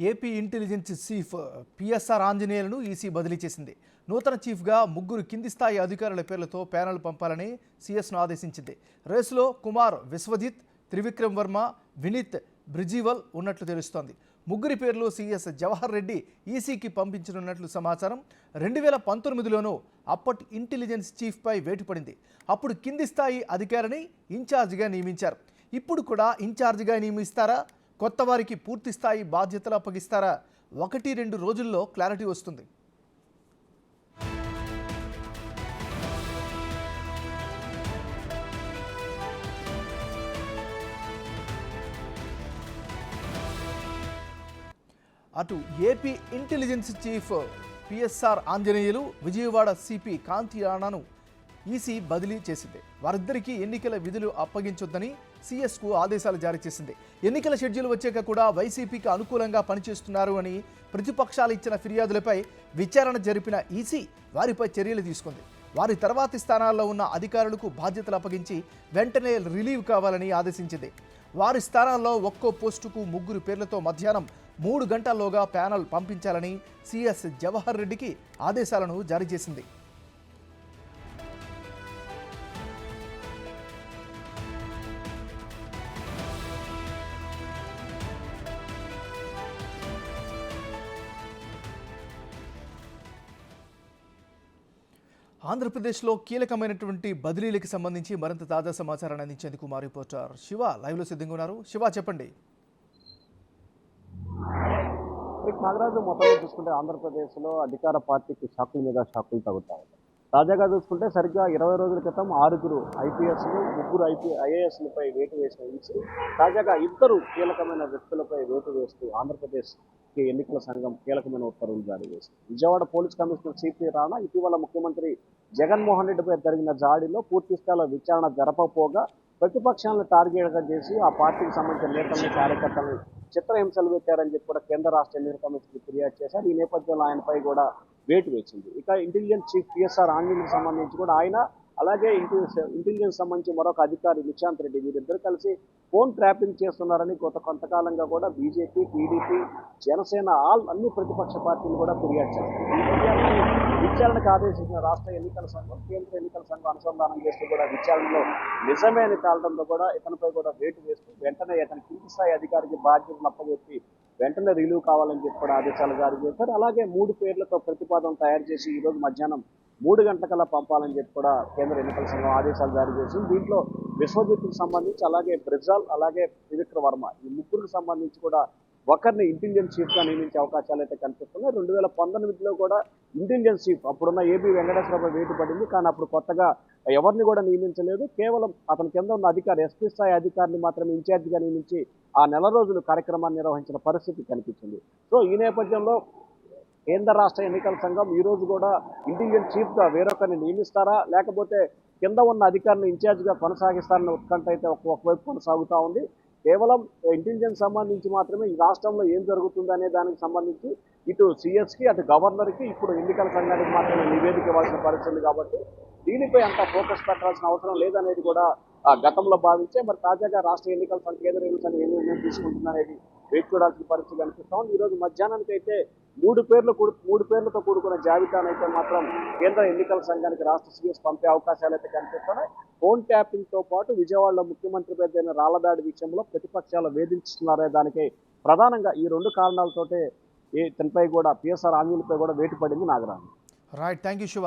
AP intelligence chief PSR ఆంజనేయులను EC బదిలీ చేసింది. నూతన చీఫ్గా ముగ్గురు కింది స్థాయి అధికారుల పేర్లతో ప్యానెల్ పంపాలని సీఎస్ను ఆదేశించింది. రేసులో కుమార్ విశ్వజిత్, త్రివిక్రమ్ వర్మ, వినీత్ బ్రిజీవల్ ఉన్నట్లు తెలుస్తోంది. ముగ్గురి పేర్లు సీఎస్ జవహర్ రెడ్డి ఈసీకి పంపించనున్నట్లు సమాచారం. 2019లోనూ అప్పటి ఇంటెలిజెన్స్ చీఫ్పై వేటు పడింది. అప్పుడు కింది స్థాయి అధికారిని ఇన్ఛార్జిగా నియమించారు. ఇప్పుడు కూడా ఇన్ఛార్జిగా నియమిస్తారా, కొత్త వారికి పూర్తి స్థాయి బాధ్యతలు అప్పగిస్తారా? 1-2 రోజుల్లో క్లారిటీ వస్తుంది. అటు AP intelligence chief PSR Anjaneyulu, Vijayawada CP Kanthi రాణాను ఈసీ బదిలీ చేసింది. వారిద్దరికీ ఎన్నికల విధులు అప్పగించొద్దని సీఎస్కు ఆదేశాలు జారీ చేసింది. ఎన్నికల షెడ్యూల్ వచ్చాక కూడా వైసీపీకి అనుకూలంగా పనిచేస్తున్నారు అని ప్రతిపక్షాలు ఇచ్చిన ఫిర్యాదులపై విచారణ జరిపిన ఈసీ వారిపై చర్యలు తీసుకుంది. వారి తర్వాతి స్థానాల్లో ఉన్న అధికారులకు బాధ్యతలు అప్పగించి వెంటనే రిలీవ్ కావాలని ఆదేశించింది. వారి స్థానాల్లో ఒక్కో పోస్టుకు 3 పేర్లతో మధ్యాహ్నం 3 గంటల్లోగా ప్యానెల్ పంపించాలని సీఎస్ జవహర్ రెడ్డికి ఆదేశాలను జారీ చేసింది. ఆంధ్రప్రదేశ్లో కీలకమైనటువంటి బదిలీలకు సంబంధించి మరింత తాజా సమాచారాన్ని అందించేందుకు మా రిపోర్టర్ శివ లైవ్లో సిద్ధంగా ఉన్నారు. శివ, చెప్పండి. నాగరాజు, మొత్తంలో చూసుకుంటే ఆంధ్రప్రదేశ్లో అధికార పార్టీకి షాకుల మీద షాకులు తగ్గుతాయి. తాజాగా చూసుకుంటే సరిగ్గా 20 రోజుల క్రితం 6 ఐపీఎస్లు, 3 ఐఏఎస్లపై వేటు వేసిన ఈసీ తాజాగా 2 కీలకమైన వ్యక్తులపై వేటు వేస్తూ ఆంధ్రప్రదేశ్ ఎన్నికల సంఘం కీలకమైన ఉత్తర్వులు జారీ చేసింది. Vijayawada police commissioner CP Rana ఇటీవల ముఖ్యమంత్రి జగన్మోహన్ రెడ్డిపై జరిగిన దాడిలో పూర్తి స్థాయిలో విచారణ జరపకపోగా ప్రతిపక్షాలను టార్గెట్గా చేసి ఆ పార్టీకి సంబంధించిన నేతల్ని, కార్యకర్తలను చిత్రహింసలు పెట్టారని చెప్పి కూడా కేంద్ర రాష్ట్ర ఎన్నికల కమిషన్కి ఫిర్యాదు చేశారు. ఈ నేపథ్యంలో ఆయనపై కూడా వేటు వేసింది. ఇక ఇంటెలిజెన్స్ చీఫ్ పిఎస్ఆర్ ఆంజనేయులకు సంబంధించి కూడా ఆయన, అలాగే ఇంటెలిజెన్స్ సంబంధించి మరొక అధికారి నిశాంత్ రెడ్డి, వీరిద్దరు కలిసి ఫోన్ ట్రాపింగ్ చేస్తున్నారని కొంతకాలంగా కూడా బీజేపీ, టీడీపీ, జనసేన అన్ని ప్రతిపక్ష పార్టీలు కూడా ఫిర్యాదు చేస్తారు. ఈ ఫిర్యాదుని విచారణకు ఆదేశించిన రాష్ట్ర ఎన్నికల సంఘం, కేంద్ర ఎన్నికల సంఘం అనుసంధానం చేస్తూ కూడా విచారణలో నిజమే అని తేలడంతో కూడా ఇతనిపై కూడా వేటు వేస్తూ వెంటనే ఇతని కింది స్థాయి అధికారికి బాధ్యతలు అప్పగెప్పి వెంటనే రిలీవ్ కావాలని చెప్పి కూడా ఆదేశాలు జారీ చేశారు. అలాగే 3 పేర్లతో ప్రతిపాదన తయారు చేసి ఈరోజు మధ్యాహ్నం 3 గంటలకల్లా పంపాలని చెప్పి కూడా కేంద్ర ఎన్నికల సంఘం ఆదేశాలు జారీ చేసింది. దీంట్లో విశ్వజిత్కు సంబంధించి, అలాగే బ్రిజాల్, అలాగే త్రివిక్రమ్ వర్మ, ఈ 3కి సంబంధించి కూడా ఒకరిని ఇంటెలిజెన్స్ చీఫ్గా నియమించే అవకాశాలు అయితే కనిపిస్తున్నాయి. 2019లో కూడా ఇంటెలిజెన్స్ చీఫ్ అప్పుడున్న ఏబీ వెంకటేశ్వరరావు వేటు పడింది. కానీ అప్పుడు కొత్తగా ఎవరిని కూడా నియమించలేదు. కేవలం అతని కింద ఉన్న అధికారి, ఎస్పీ స్థాయి అధికారిని మాత్రమే ఇన్ఛార్జిగా నియమించి ఆ నెల రోజులు కార్యక్రమాన్ని నిర్వహించిన పరిస్థితి కనిపించింది. సో ఈ నేపథ్యంలో కేంద్ర రాష్ట్ర ఎన్నికల సంఘం ఈ రోజు కూడా ఇంటెలిజెన్స్ చీఫ్గా వేరొకరిని నియమిస్తారా, లేకపోతే కింద ఉన్న అధికారిని ఇన్ఛార్జిగా కొనసాగిస్తారన్న ఉత్కంఠ అయితే ఒకవైపు కొనసాగుతూ ఉంది. కేవలం ఇంటెలిజెన్స్ సంబంధించి మాత్రమే ఈ రాష్ట్రంలో ఏం జరుగుతుందనే దానికి సంబంధించి ఇటు సీఎస్కి, అటు గవర్నర్కి, ఇప్పుడు ఎన్నికల సంఘానికి మాత్రమే నివేదిక ఇవ్వాల్సిన పరిస్థితి కాబట్టి దీనిపై అంత ఫోకస్ పెట్టాల్సిన అవసరం లేదనేది కూడా గతంలో భావించే మరి తాజాగా రాష్ట్ర ఎన్నికల సంఘం, కేంద్ర ఎన్నికల సంఘం ఏ నిర్ణయం తీసుకుంటుందనేది వేచి చూడాల్సిన పరిస్థితి కనిపిస్తా ఉంది. ఈ రోజు మధ్యాహ్నానికి అయితే 3 పేర్లతో కూడుకున్న జాబితానైతే మాత్రం కేంద్ర ఎన్నికల సంఘానికి రాష్ట్ర సీఎస్ పంపే అవకాశాలు అయితే కనిపిస్తున్నాయి. ఫోన్ ట్యాపింగ్తో పాటు విజయవాడలో ముఖ్యమంత్రి పెద్ద రాళ్లదాడి విషయంలో ప్రతిపక్షాలు వేధిస్తున్నారే దానికి ప్రధానంగా ఈ 2 కారణాలతోటే ఇతనిపై కూడా పిఎస్ఆర్ ఆంజనేయులపై కూడా వేటు పడింది. Nagaraju. Right, thank you Shiva.